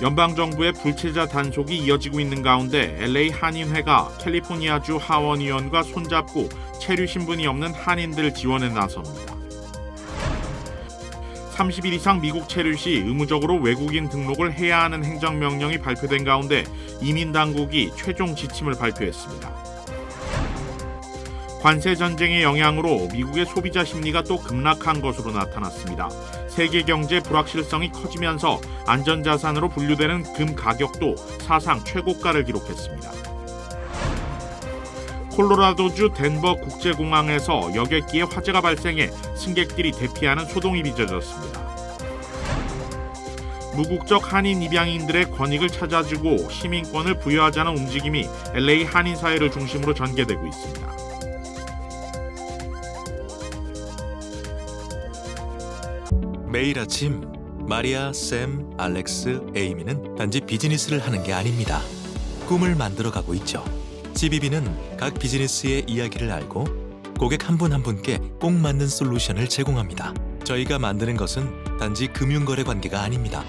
연방정부의 불체자 단속이 이어지고 있는 가운데 LA 한인회가 캘리포니아주 하원의원과 손잡고 체류 신분이 없는 한인들 지원에 나섭니다. 30일 이상 미국 체류 시 의무적으로 외국인 등록을 해야 하는 행정명령이 발표된 가운데 이민당국이 최종 지침을 발표했습니다. 관세 전쟁의 영향으로 미국의 소비자 심리가 또 급락한 것으로 나타났습니다. 세계 경제 불확실성이 커지면서 안전자산으로 분류되는 금 가격도 사상 최고가를 기록했습니다. 콜로라도주 덴버 국제공항에서 여객기에 화재가 발생해 승객들이 대피하는 소동이 빚어졌습니다. 무국적 한인 입양인들의 권익을 찾아주고 시민권을 부여하자는 움직임이 LA 한인 사회를 중심으로 전개되고 있습니다. 매일 아침 마리아, 샘, 알렉스, 에이미는 단지 비즈니스를 하는 게 아닙니다. 꿈을 만들어가고 있죠. CBB는 각 비즈니스의 이야기를 알고 고객 한 분 한 분께 꼭 맞는 솔루션을 제공합니다. 저희가 만드는 것은 단지 금융거래 관계가 아닙니다.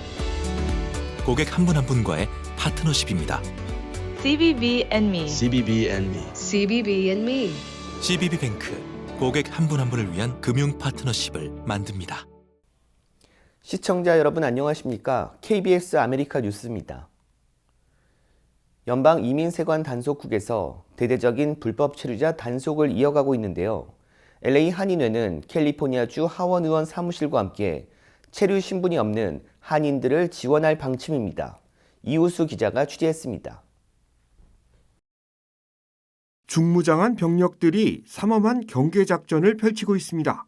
고객 한 분 한 분과의 파트너십입니다. CBB and me. CBB and me. CBB and me. CBB뱅크, 고객 한 분 한 분을 위한 금융 파트너십을 만듭니다. 시청자 여러분 안녕하십니까? KBS 아메리카 뉴스입니다. 연방 이민세관 단속국에서 대대적인 불법 체류자 단속을 이어가고 있는데요. LA 한인회는 캘리포니아주 하원의원 사무실과 함께 체류 신분이 없는 한인들을 지원할 방침입니다. 이우수 기자가 취재했습니다. 중무장한 병력들이 삼엄한 경계작전을 펼치고 있습니다.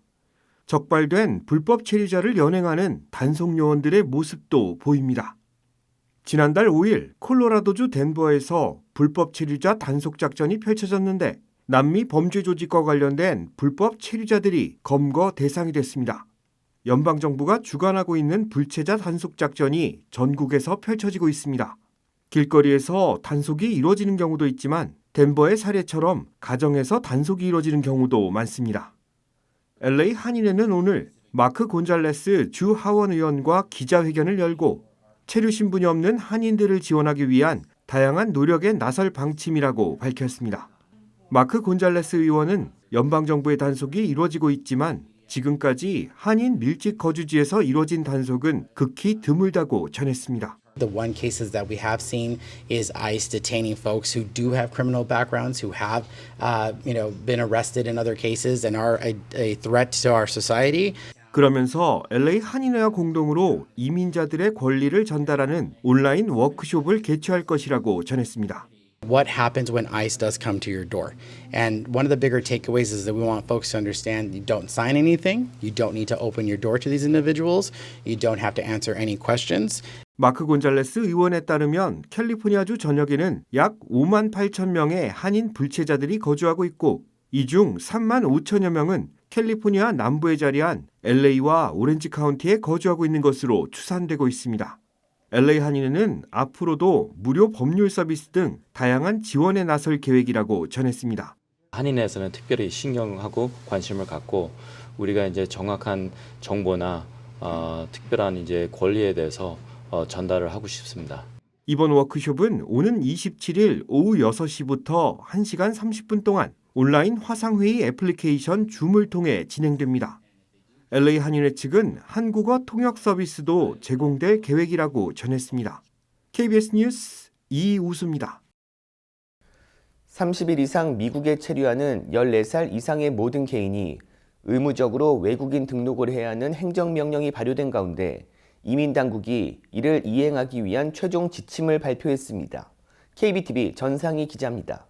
적발된 불법 체류자를 연행하는 단속요원들의 모습도 보입니다. 지난달 5일 콜로라도주 덴버에서 불법 체류자 단속작전이 펼쳐졌는데 남미 범죄 조직과 관련된 불법 체류자들이 검거 대상이 됐습니다. 연방정부가 주관하고 있는 불체자 단속작전이 전국에서 펼쳐지고 있습니다. 길거리에서 단속이 이루어지는 경우도 있지만 덴버의 사례처럼 가정에서 단속이 이루어지는 경우도 많습니다. LA 한인회는 오늘 마크 곤잘레스 주 하원 의원과 기자회견을 열고 체류 신분이 없는 한인들을 지원하기 위한 다양한 노력에 나설 방침이라고 밝혔습니다. 마크 곤잘레스 의원은 연방정부의 단속이 이루어지고 있지만 지금까지 한인 밀집 거주지에서 이루어진 단속은 극히 드물다고 전했습니다. The one cases that we have seen is ICE detaining folks who do have criminal backgrounds, who have, been arrested in other cases and are a threat to our society. 그러면서 LA 한인회와 공동으로 이민자들의 권리를 전달하는 온라인 워크숍을 개최할 것이라고 전했습니다. What happens when ICE does come to your door? And one of the bigger takeaways is that we want folks to understand you don't sign anything, you don't need to open your door to these individuals, you don't have to answer any questions. 마크 곤잘레스 의원에 따르면 캘리포니아주 전역에는 약 5만 8천 명의 한인 불체자들이 거주하고 있고 이 중 3만 5천여 명은 캘리포니아 남부에 자리한 LA와 오렌지 카운티에 거주하고 있는 것으로 추산되고 있습니다. LA 한인회는 앞으로도 무료 법률 서비스 등 다양한 지원에 나설 계획이라고 전했습니다. 한인회에서는 특별히 신경하고 관심을 갖고 우리가 이제 정확한 정보나 특별한 이제 권리에 대해서 전달을 하고 싶습니다. 이번 워크숍은 오는 27일 오후 6시부터 1시간 30분 동안 온라인 화상회의 애플리케이션 줌을 통해 진행됩니다. LA 한인회 측은 한국어 통역 서비스도 제공될 계획이라고 전했습니다. KBS 뉴스 이우수입니다. 30일 이상 미국에 체류하는 14살 이상의 모든 개인이 의무적으로 외국인 등록을 해야 하는 행정명령이 발효된 가운데 이민당국이 이를 이행하기 위한 최종 지침을 발표했습니다. KBTV 전상희 기자입니다.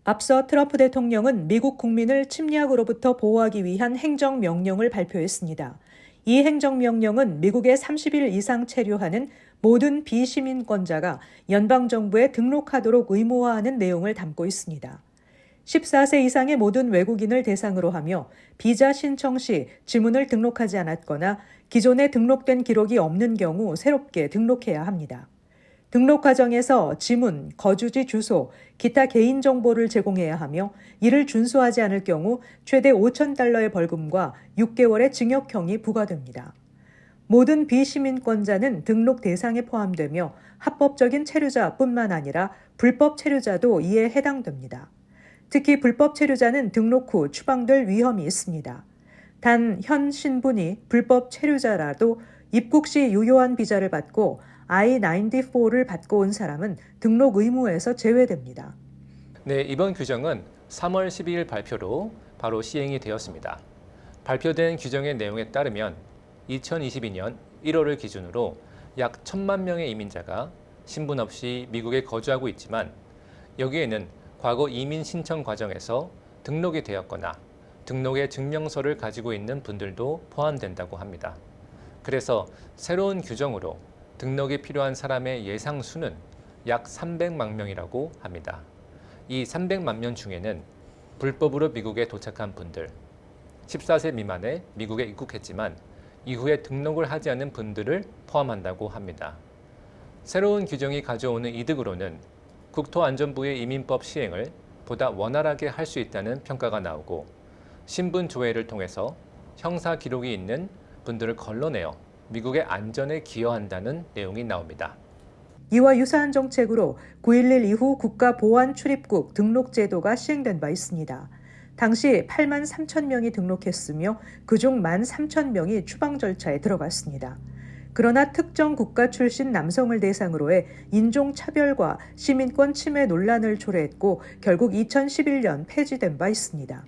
앞서 트럼프 대통령은 미국 국민을 침략으로부터 보호하기 위한 행정명령을 발표했습니다. 이 행정명령은 미국에 30일 이상 체류하는 모든 비시민권자가 연방정부에 등록하도록 의무화하는 내용을 담고 있습니다. 14세 이상의 모든 외국인을 대상으로 하며 비자 신청 시 지문을 등록하지 않았거나 기존에 등록된 기록이 없는 경우 새롭게 등록해야 합니다. 등록 과정에서 지문, 거주지 주소, 기타 개인정보를 제공해야 하며 이를 준수하지 않을 경우 최대 $5,000의 벌금과 6개월의 징역형이 부과됩니다. 모든 비시민권자는 등록 대상에 포함되며 합법적인 체류자뿐만 아니라 불법 체류자도 이에 해당됩니다. 특히 불법 체류자는 등록 후 추방될 위험이 있습니다. 단 현 신분이 불법 체류자라도 입국 시 유효한 비자를 받고 I-94를 받고 온 사람은 등록 의무에서 제외됩니다. 네, 이번 규정은 3월 12일 발표로 바로 시행이 되었습니다. 발표된 규정의 내용에 따르면 2022년 1월을 기준으로 약 1,000만 명의 이민자가 신분 없이 미국에 거주하고 있지만 여기에는 과거 이민 신청 과정에서 등록이 되었거나 등록의 증명서를 가지고 있는 분들도 포함된다고 합니다. 그래서 새로운 규정으로 등록이 필요한 사람의 예상 수는 약 300만 명이라고 합니다. 이 300만 명 중에는 불법으로 미국에 도착한 분들, 14세 미만에 미국에 입국했지만 이후에 등록을 하지 않은 분들을 포함한다고 합니다. 새로운 규정이 가져오는 이득으로는 국토안전부의 이민법 시행을 보다 원활하게 할 수 있다는 평가가 나오고 신분 조회를 통해서 형사 기록이 있는 분들을 걸러내어 미국의 안전에 기여한다는 내용이 나옵니다. 이와 유사한 정책으로 9.11 이후 국가보안 출입국 등록 제도가 시행된 바 있습니다. 당시 8만 3천 명이 등록했으며 그중 1만 3천 명이 추방 절차에 들어갔습니다. 그러나 특정 국가 출신 남성을 대상으로 해 인종차별과 시민권 침해 논란을 초래했고 결국 2011년 폐지된 바 있습니다.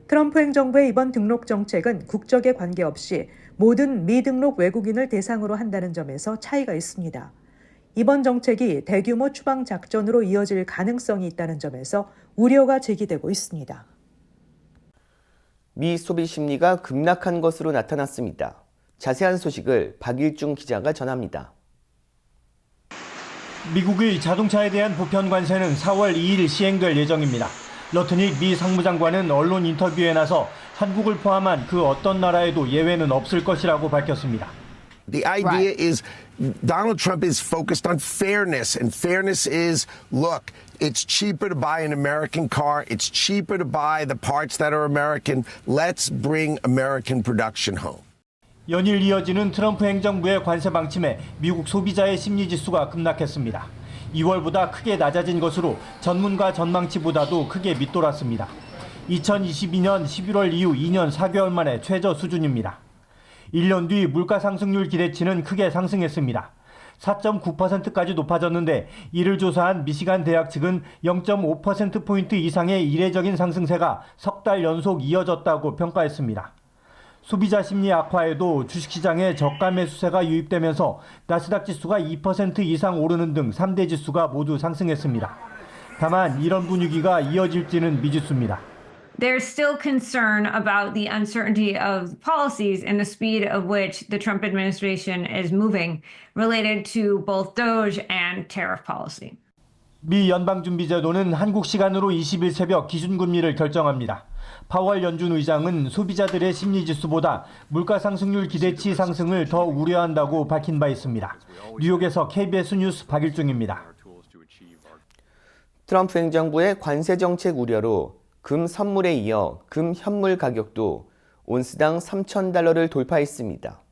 트럼프 행정부의 이번 등록 정책은 국적에 관계없이 모든 미등록 외국인을 대상으로 한다는 점에서 차이가 있습니다. 이번 정책이 대규모 추방 작전으로 이어질 가능성이 있다는 점에서 우려가 제기되고 있습니다. 미 소비 심리가 급락한 것으로 나타났습니다. 자세한 소식을 박일중 기자가 전합니다. 미국의 자동차에 대한 보편 관세는 4월 2일 시행될 예정입니다. 러트닉 미 상무장관은 언론 인터뷰에 나서 한국을 포함한 그 어떤 나라에도 예외는 없을 것이라고 밝혔습니다. The idea is Donald Trump is focused on fairness, and fairness is, look, it's cheaper to buy an American car, it's cheaper to buy the parts that are American. Let's bring American production home. 연일 이어지는 트럼프 행정부의 관세 방침에 미국 소비자의 심리지수가 급락했습니다. 2월보다 크게 낮아진 것으로 전문가 전망치보다도 크게 밑돌았습니다. 2022년 11월 이후 2년 4개월 만에 최저 수준입니다. 1년 뒤 물가 상승률 기대치는 크게 상승했습니다. 4.9%까지 높아졌는데 이를 조사한 미시간 대학 측은 0.5%포인트 이상의 이례적인 상승세가 석 달 연속 이어졌다고 평가했습니다. 소비자 심리 악화에도 주식시장에 저가 매수세가 유입되면서 나스닥 지수가 2% 이상 오르는 등 3대 지수가 모두 상승했습니다. 다만 이런 분위기가 이어질지는 미지수입니다. There's still concern about the uncertainty of policies and the speed of which the Trump administration is moving related to both DOGE and tariff policy. 미 연방준비제도는 한국 시간으로 20일 새벽 기준금리를 결정합니다. 파월 연준 의장은 소비자들의 심리지수보다 물가 상승률 기대치 상승을 더 우려한다고 밝힌 바 있습니다. 뉴욕에서 KBS 뉴스 박일중입니다. 트럼프 행정부의 관세 정책 우려로 금 선물에 이어 금 현물 가격도 온스당 3,000달러를 돌파했습니다.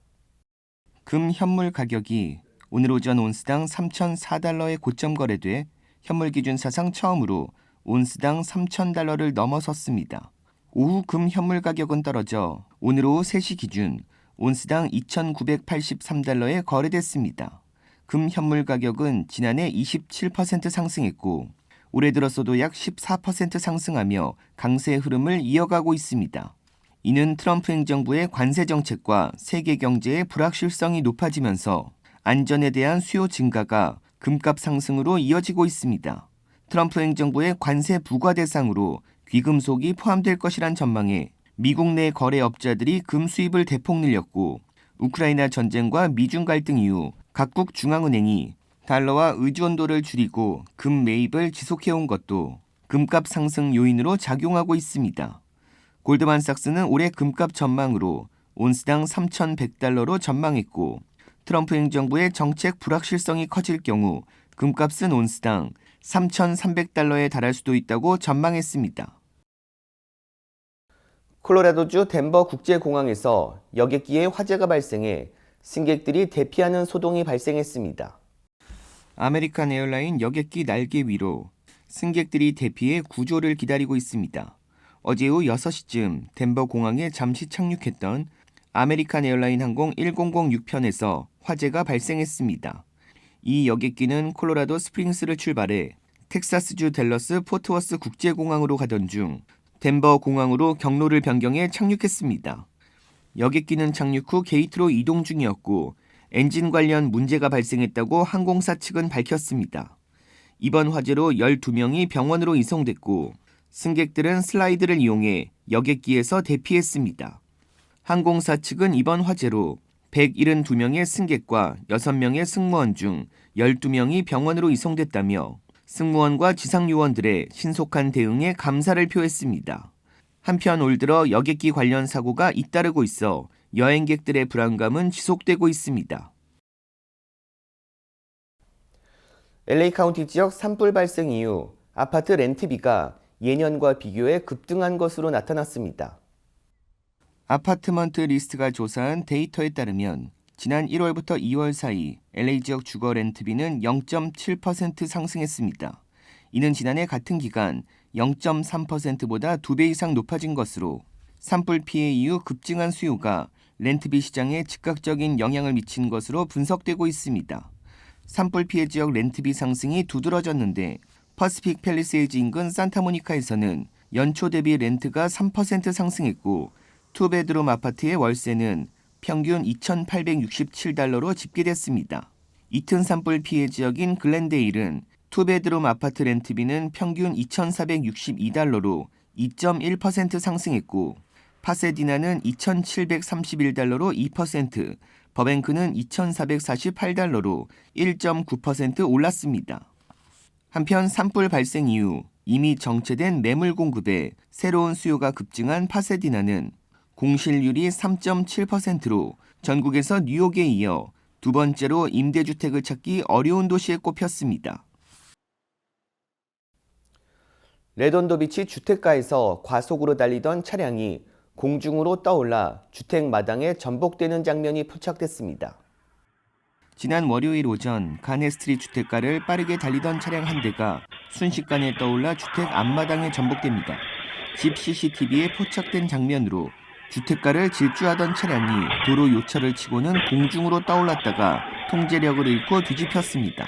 금 현물 가격이 오늘 오전 온스당 3,004달러에 고점 거래돼 현물 기준 사상 처음으로 온스당 3,000달러를 넘어섰습니다. 오후 금 현물 가격은 떨어져 오늘 오후 3시 기준 온스당 2,983달러에 거래됐습니다. 금 현물 가격은 지난해 27% 상승했고 올해 들어서도 약 14% 상승하며 강세의 흐름을 이어가고 있습니다. 이는 트럼프 행정부의 관세 정책과 세계 경제의 불확실성이 높아지면서 안전에 대한 수요 증가가 금값 상승으로 이어지고 있습니다. 트럼프 행정부의 관세 부과 대상으로 귀금속이 포함될 것이란 전망에 미국 내 거래업자들이 금 수입을 대폭 늘렸고 우크라이나 전쟁과 미중 갈등 이후 각국 중앙은행이 달러와 의존도를 줄이고 금 매입을 지속해온 것도 금값 상승 요인으로 작용하고 있습니다. 골드만삭스는 올해 금값 전망으로 온스당 3,100달러로 전망했고 트럼프 행정부의 정책 불확실성이 커질 경우 금값은 온스당 3,300달러에 달할 수도 있다고 전망했습니다. 콜로라도주 덴버 국제공항에서 여객기에 화재가 발생해 승객들이 대피하는 소동이 발생했습니다. 아메리칸 에어라인 여객기 날개 위로 승객들이 대피해 구조를 기다리고 있습니다. 어제 오후 6시쯤 덴버 공항에 잠시 착륙했던 아메리칸 에어라인 항공 1006편에서 화재가 발생했습니다. 이 여객기는 콜로라도 스프링스를 출발해 텍사스주 댈러스 포트워스 국제공항으로 가던 중 덴버 공항으로 경로를 변경해 착륙했습니다. 여객기는 착륙 후 게이트로 이동 중이었고 엔진 관련 문제가 발생했다고 항공사 측은 밝혔습니다. 이번 화재로 12명이 병원으로 이송됐고 승객들은 슬라이드를 이용해 여객기에서 대피했습니다. 항공사 측은 이번 화재로 172명의 승객과 6명의 승무원 중 12명이 병원으로 이송됐다며 승무원과 지상요원들의 신속한 대응에 감사를 표했습니다. 한편 올 들어 여객기 관련 사고가 잇따르고 있어 여행객들의 불안감은 지속되고 있습니다. LA 카운티 지역 산불 발생 이후 아파트 렌트비가 예년과 비교해 급등한 것으로 나타났습니다. 아파트먼트 리스트가 조사한 데이터에 따르면 지난 1월부터 2월 사이 LA 지역 주거 렌트비는 0.7% 상승했습니다. 이는 지난해 같은 기간 0.3%보다 2배 이상 높아진 것으로 산불 피해 이후 급증한 수요가 렌트비 시장에 즉각적인 영향을 미친 것으로 분석되고 있습니다. 산불 피해 지역 렌트비 상승이 두드러졌는데 퍼시픽 팰리세이즈 인근 산타모니카에서는 연초 대비 렌트가 3% 상승했고 투베드룸 아파트의 월세는 평균 $2,867로 집계됐습니다. 이튼 산불 피해 지역인 글렌데일은 투베드룸 아파트 렌트비는 평균 $2,462로 2.1% 상승했고 파세디나는 $2,731로 2%, 버뱅크는 $2,448로 1.9% 올랐습니다. 한편 산불 발생 이후 이미 정체된 매물 공급에 새로운 수요가 급증한 파세디나는 공실률이 3.7%로 전국에서 뉴욕에 이어 두 번째로 임대주택을 찾기 어려운 도시에 꼽혔습니다. 레돈도비치 주택가에서 과속으로 달리던 차량이 공중으로 떠올라 주택 마당에 전복되는 장면이 포착됐습니다. 지난 월요일 오전 가네스트리 주택가를 빠르게 달리던 차량 한 대가 순식간에 떠올라 주택 앞마당에 전복됩니다. 집 CCTV에 포착된 장면으로 주택가를 질주하던 차량이 도로 요철을 치고는 공중으로 떠올랐다가 통제력을 잃고 뒤집혔습니다.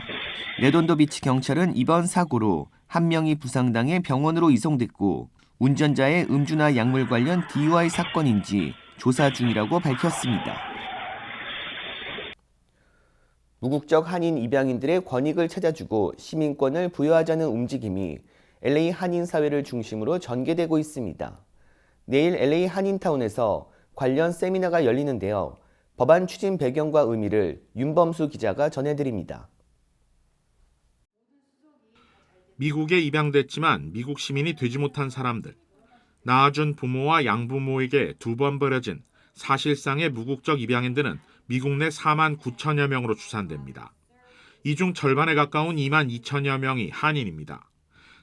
레돈도비치 경찰은 이번 사고로 한 명이 부상당해 병원으로 이송됐고 운전자의 음주나 약물 관련 DUI 사건인지 조사 중이라고 밝혔습니다. 무국적 한인 입양인들의 권익을 찾아주고 시민권을 부여하자는 움직임이 LA 한인 사회를 중심으로 전개되고 있습니다. 내일 LA 한인타운에서 관련 세미나가 열리는데요. 법안 추진 배경과 의미를 윤범수 기자가 전해드립니다. 미국에 입양됐지만 미국 시민이 되지 못한 사람들, 낳아준 부모와 양부모에게 2번 버려진 사실상의 무국적 입양인들은 미국 내 4만 9천여 명으로 추산됩니다. 이 중 절반에 가까운 2만 2천여 명이 한인입니다.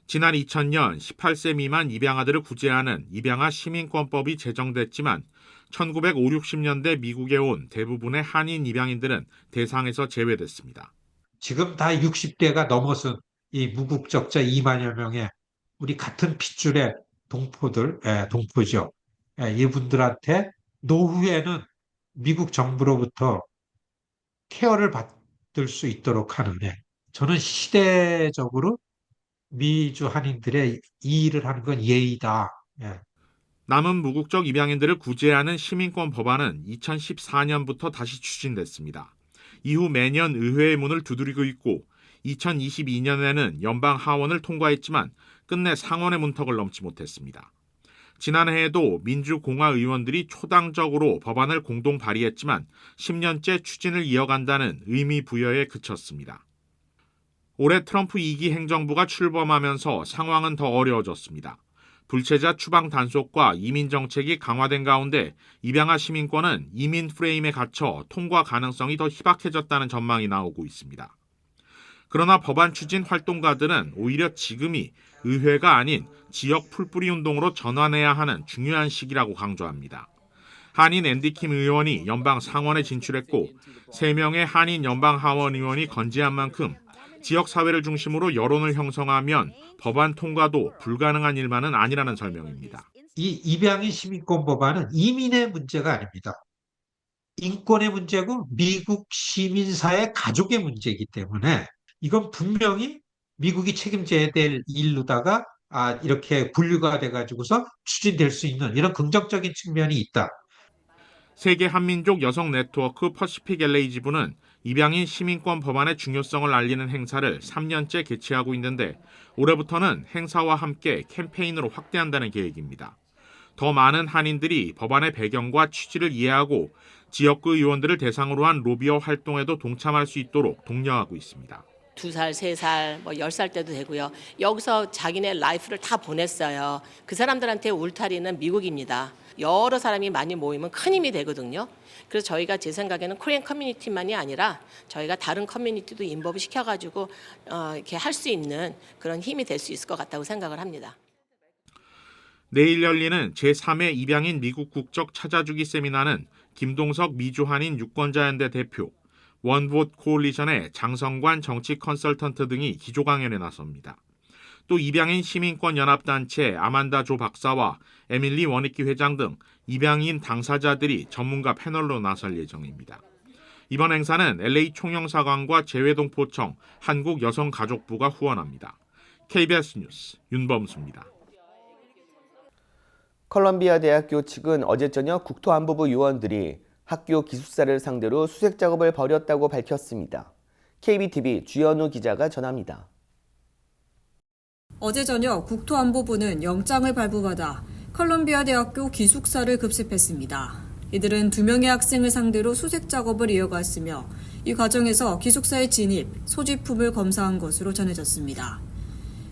지난 2000년 18세 미만 입양아들을 구제하는 입양아 시민권법이 제정됐지만 1950, 60년대 미국에 온 대부분의 한인 입양인들은 대상에서 제외됐습니다. 지금 다 60대가 넘어선 이 무국적자 2만여 명의 우리 같은 핏줄의 동포죠. 이분들한테 노후에는 미국 정부로부터 케어를 받을 수 있도록 하는 저는 시대적으로 미주 한인들의 이 일을 하는 건 예의다. 남은 무국적 입양인들을 구제하는 시민권 법안은 2014년부터 다시 추진됐습니다. 이후 매년 의회의 문을 두드리고 있고 2022년에는 연방 하원을 통과했지만 끝내 상원의 문턱을 넘지 못했습니다. 지난해에도 민주공화 의원들이 초당적으로 법안을 공동 발의했지만 10년째 추진을 이어간다는 의미 부여에 그쳤습니다. 올해 트럼프 2기 행정부가 출범하면서 상황은 더 어려워졌습니다. 불체자 추방 단속과 이민 정책이 강화된 가운데 입양아 시민권은 이민 프레임에 갇혀 통과 가능성이 더 희박해졌다는 전망이 나오고 있습니다. 그러나 법안 추진 활동가들은 오히려 지금이 의회가 아닌 지역 풀뿌리 운동으로 전환해야 하는 중요한 시기라고 강조합니다. 한인 앤디 킴 의원이 연방 상원에 진출했고 3명의 한인 연방 하원 의원이 건재한 만큼 지역 사회를 중심으로 여론을 형성하면 법안 통과도 불가능한 일만은 아니라는 설명입니다. 이 입양인 시민권 법안은 이민의 문제가 아닙니다. 인권의 문제고 미국 시민사회 가족의 문제이기 때문에 이건 분명히 미국이 책임져야 될 일로다가 이렇게 분류가 돼가지고서 추진될 수 있는 이런 긍정적인 측면이 있다. 세계 한민족 여성 네트워크 퍼시픽 LA 지부는 입양인 시민권 법안의 중요성을 알리는 행사를 3년째 개최하고 있는데 올해부터는 행사와 함께 캠페인으로 확대한다는 계획입니다. 더 많은 한인들이 법안의 배경과 취지를 이해하고 지역구 의원들을 대상으로 한 로비어 활동에도 동참할 수 있도록 독려하고 있습니다. 2살, 3살, 10살 때도 되고요. 여기서 자기네 라이프를 다 보냈어요. 그 사람들한테 울타리는 미국입니다. 여러 사람이 많이 모이면 큰 힘이 되거든요. 그래서 저희가 제 생각에는 코리안 커뮤니티만이 아니라 저희가 다른 커뮤니티도 인법을 시켜가지고 이렇게 할 수 있는 그런 힘이 될 수 있을 것 같다고 생각을 합니다. 내일 열리는 제3회 입양인 미국 국적 찾아주기 세미나는 김동석 미주한인 유권자연대 대표, 원봇 코올리션의 장성관 정치 컨설턴트 등이 기조 강연에 나섭니다. 또 입양인 시민권 연합단체 아만다 조 박사와 에밀리 워니키 회장 등 입양인 당사자들이 전문가 패널로 나설 예정입니다. 이번 행사는 LA 총영사관과 재외동포청, 한국여성가족부가 후원합니다. KBS 뉴스 윤범수입니다. 컬럼비아 대학교 측은 어제 저녁 국토안보부 요원들이 학교 기숙사를 상대로 수색 작업을 벌였다고 밝혔습니다. KBTV 주연우 기자가 전합니다. 어제 저녁 국토안보부는 영장을 발부받아 컬럼비아 대학교 기숙사를 급습했습니다. 이들은 2명의 학생을 상대로 수색 작업을 이어갔으며 이 과정에서 기숙사의 진입, 소지품을 검사한 것으로 전해졌습니다.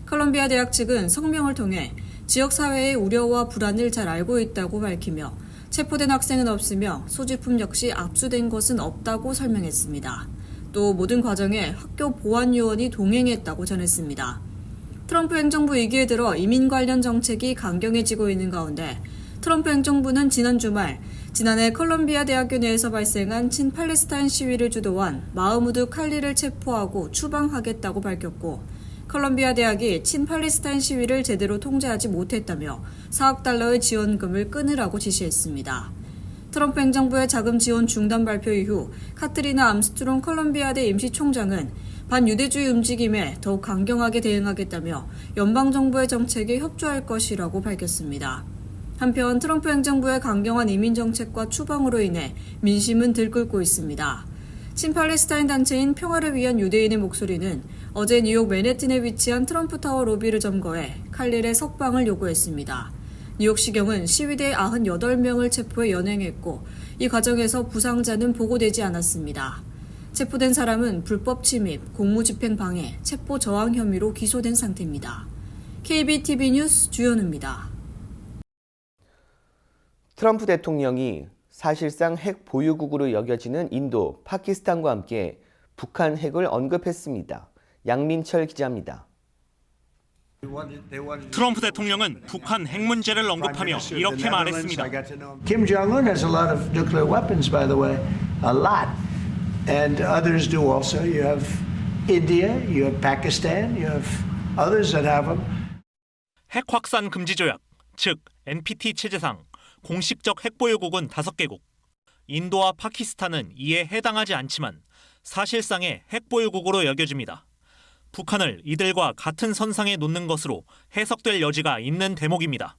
컬럼비아 대학 측은 성명을 통해 지역사회의 우려와 불안을 잘 알고 있다고 밝히며 체포된 학생은 없으며 소지품 역시 압수된 것은 없다고 설명했습니다. 또 모든 과정에 학교 보안요원이 동행했다고 전했습니다. 트럼프 행정부 위기에 들어 이민 관련 정책이 강경해지고 있는 가운데 트럼프 행정부는 지난 주말 지난해 컬럼비아 대학교 내에서 발생한 친팔레스타인 시위를 주도한 마흐무드 칼리를 체포하고 추방하겠다고 밝혔고 컬럼비아 대학이 친팔레스타인 시위를 제대로 통제하지 못했다며 4억 달러의 지원금을 끊으라고 지시했습니다. 트럼프 행정부의 자금 지원 중단 발표 이후 카트리나 암스트롱 컬럼비아대 임시총장은 반유대주의 움직임에 더욱 강경하게 대응하겠다며 연방정부의 정책에 협조할 것이라고 밝혔습니다. 한편 트럼프 행정부의 강경한 이민 정책과 추방으로 인해 민심은 들끓고 있습니다. 친팔레스타인 단체인 평화를 위한 유대인의 목소리는 어제 뉴욕 맨해튼에 위치한 트럼프타워 로비를 점거해 칼릴의 석방을 요구했습니다. 뉴욕시경은 시위대 98명을 체포해 연행했고 이 과정에서 부상자는 보고되지 않았습니다. 체포된 사람은 불법 침입, 공무집행 방해, 체포 저항 혐의로 기소된 상태입니다. KBTV 뉴스 주연우입니다. 트럼프 대통령이 사실상 핵 보유국으로 여겨지는 인도, 파키스탄과 함께 북한 핵을 언급했습니다. 양민철 기자입니다. 트럼프 대통령은 북한 핵 문제를 언급하며 이렇게 말했습니다. Kim Jong-un has a lot of nuclear weapons, by the way, a lot, and others do also. You have India, you have Pakistan, you have others that have them. 핵 확산 금지 조약, 즉 NPT 체제상 공식적 핵 보유국은 5개국. 인도와 파키스탄은 이에 해당하지 않지만 사실상의 핵 보유국으로 여겨집니다. 북한을 이들과 같은 선상에 놓는 것으로 해석될 여지가 있는 대목입니다.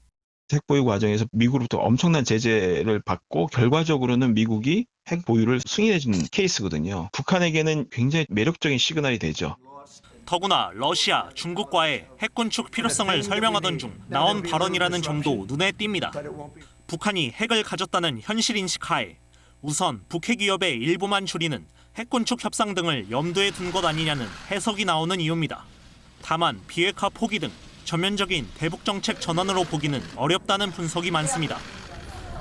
핵 보유 과정에서 미국으로부터 엄청난 제재를 받고 결과적으로는 미국이 핵 보유를 승인해 주는 케이스거든요. 북한에게는 굉장히 매력적인 시그널이 되죠. 더구나 러시아, 중국과의 핵 군축 필요성을 설명하던 중 나온 발언이라는 점도 눈에 띕니다. 북한이 핵을 가졌다는 현실 인식 하에 우선 북핵 위협의 일부만 줄이는 핵 군축 협상 등을 염두에 둔 것 아니냐는 해석이 나오는 이유입니다. 다만 비핵화 포기 등 전면적인 대북 정책 전환으로 보기는 어렵다는 분석이 많습니다.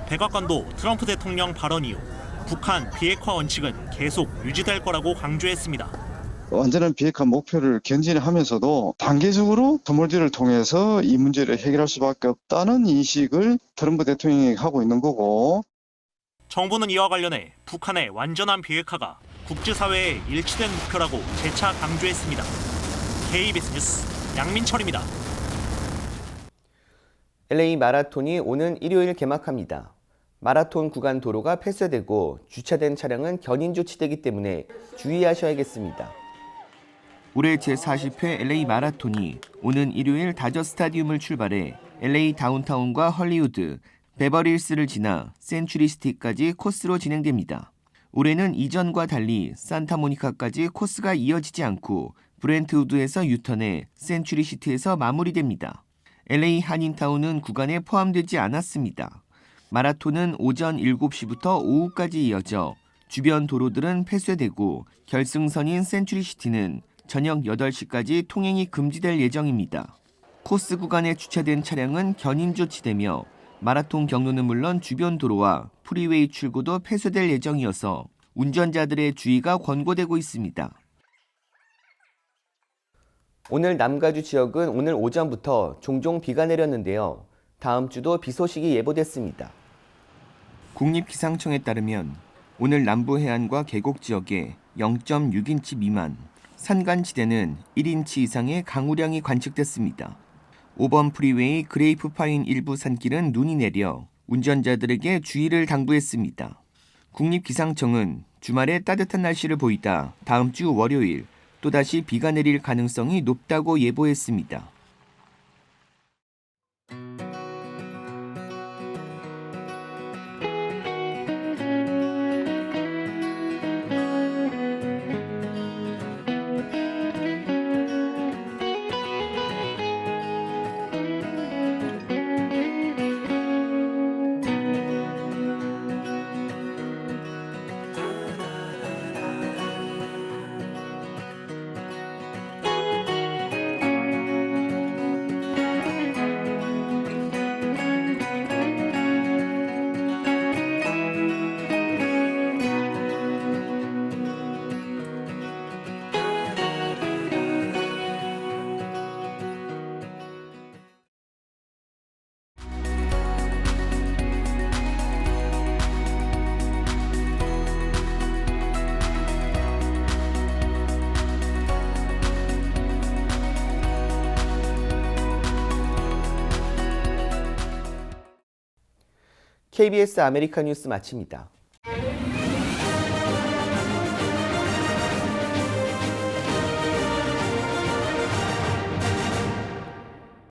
백악관도 트럼프 대통령 발언 이후 북한 비핵화 원칙은 계속 유지될 거라고 강조했습니다. 완전한 비핵화 목표를 견진하면서도 단계적으로 더몰디를 통해서 이 문제를 해결할 수밖에 없다는 인식을 트럼프 대통령이 하고 있는 거고, 정부는 이와 관련해 북한의 완전한 비핵화가 국제사회의 일치된 목표라고 재차 강조했습니다. KBS 뉴스 양민철입니다. LA 마라톤이 오는 일요일 개막합니다. 마라톤 구간 도로가 폐쇄되고 주차된 차량은 견인 조치되기 때문에 주의하셔야겠습니다. 올해 제40회 LA 마라톤이 오는 일요일 다저 스타디움을 출발해 LA 다운타운과 헐리우드, 베버리힐스를 지나 센츄리시티까지 코스로 진행됩니다. 올해는 이전과 달리 산타모니카까지 코스가 이어지지 않고 브렌트우드에서 유턴해 센츄리시티에서 마무리됩니다. LA 한인타운은 구간에 포함되지 않았습니다. 마라톤은 오전 7시부터 오후까지 이어져 주변 도로들은 폐쇄되고 결승선인 센츄리시티는 저녁 8시까지 통행이 금지될 예정입니다. 코스 구간에 주차된 차량은 견인 조치되며 마라톤 경로는 물론 주변 도로와 프리웨이 출구도 폐쇄될 예정이어서 운전자들의 주의가 권고되고 있습니다. 오늘 남가주 지역은 오늘 오전부터 종종 비가 내렸는데요. 다음 주도 비 소식이 예보됐습니다. 국립기상청에 따르면 오늘 남부 해안과 계곡 지역에 0.6인치 미만, 산간지대는 1인치 이상의 강우량이 관측됐습니다. 5번 프리웨이 그레이프파인 일부 산길은 눈이 내려 운전자들에게 주의를 당부했습니다. 국립기상청은 주말에 따뜻한 날씨를 보이다 다음 주 월요일 또다시 비가 내릴 가능성이 높다고 예보했습니다. KBS 아메리카 뉴스 마칩니다.